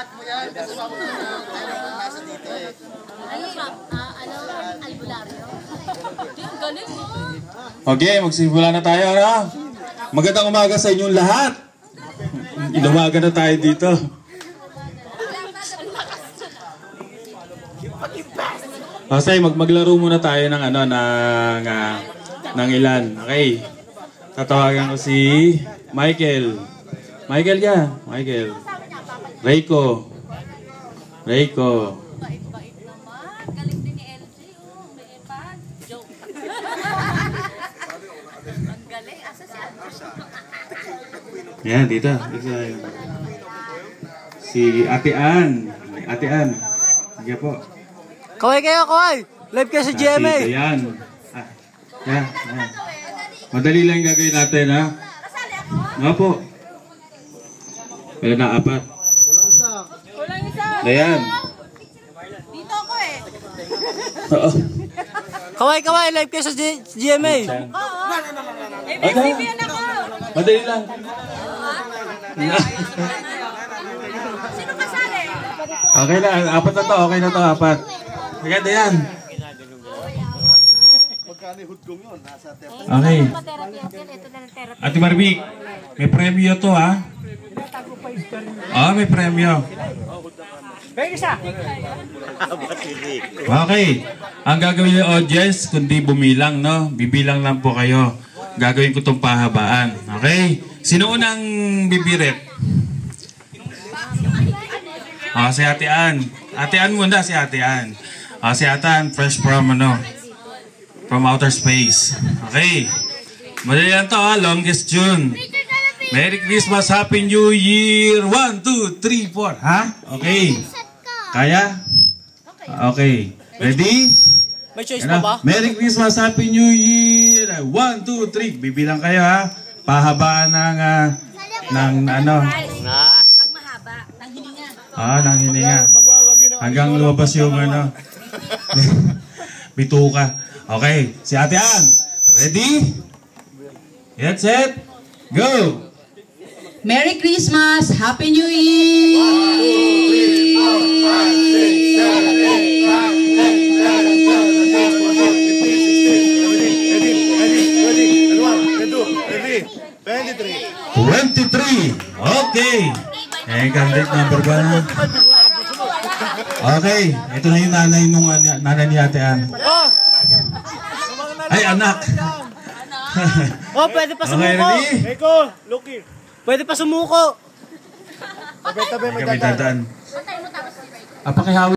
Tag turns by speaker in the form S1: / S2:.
S1: Iangat mo yan. Kasi mo nasa dito eh.
S2: Ano ba? Albularyo? Ang galing mo.
S3: Okay, magsimula na tayo, ano? Magandang umaga sa inyong lahat. Ilumaga na tayo dito. Kasi maglaro muna tayo ng ano ng ilan. Okay. Tatawagan ko si Michael. Michael ka? Michael. Reiko. Reiko.
S2: Bait-bait naman. Galing din ni LJ. Oh, may ipad. Joke. Ang galing. Asa siya?
S3: Yan, dito. Si Ate Ann. Ate Ann. Sige po.
S4: Kaway kayo, kaway! Live kayo sa GMA!
S3: Yan. Yan. Madali lang yung gagawin natin, ha? Nga po. Kaya na, apat.
S2: Kulang isa.
S3: Ayan.
S2: Dito ako eh.
S3: Oo.
S4: Kaway, kaway! Live kayo sa GMA!
S2: MXCBN ako.
S3: Madali lang.
S2: Sino kasali?
S3: Okay na, apat na to. Okay na to, apat. Maganda yan. Okay. Ate Barbie, may premyo to, ha? May premyo. Okay. Ang gagawin ng audience, kundi bumilang, no? Bibilang lang po kayo. Gagawin ko itong pahabaan. Okay? Sino unang bibirit? Si Ate Ann. Ate Ann muna, si Ate Ann. Si Ate Ann, fresh from, from outer space. Okay. Madali lang to, ha? Longest tune. Merry Christmas, Happy New Year. 1, 2, 3, 4. Ha? Okay. Kaya? Okay. Ready?
S4: May choice pa ba?
S3: Merry Christmas, Happy New Year. 1, 2, 3. Bibilang kayo, ha? Pahabaan ng ano?
S2: Pag mahaba, nang hininga.
S3: Nang hininga. Hanggang lumabas yung ano. Bituka. Okay. Si Ate Ann. Ready? Get set. Go!
S5: Merry Christmas! Happy New Year!
S3: 23. Okay. Candidate number 1. Okay. Ito na yung nanay ni Ate Ann. Ay, anak.
S4: Pwede pa sumuko!
S3: Okay, ready?
S1: Eko, Lucky.
S4: Pwede pa sumuko!
S1: Tabi-tabi, may
S3: Kami
S1: dadaan.
S3: dadaan. Pakihawi.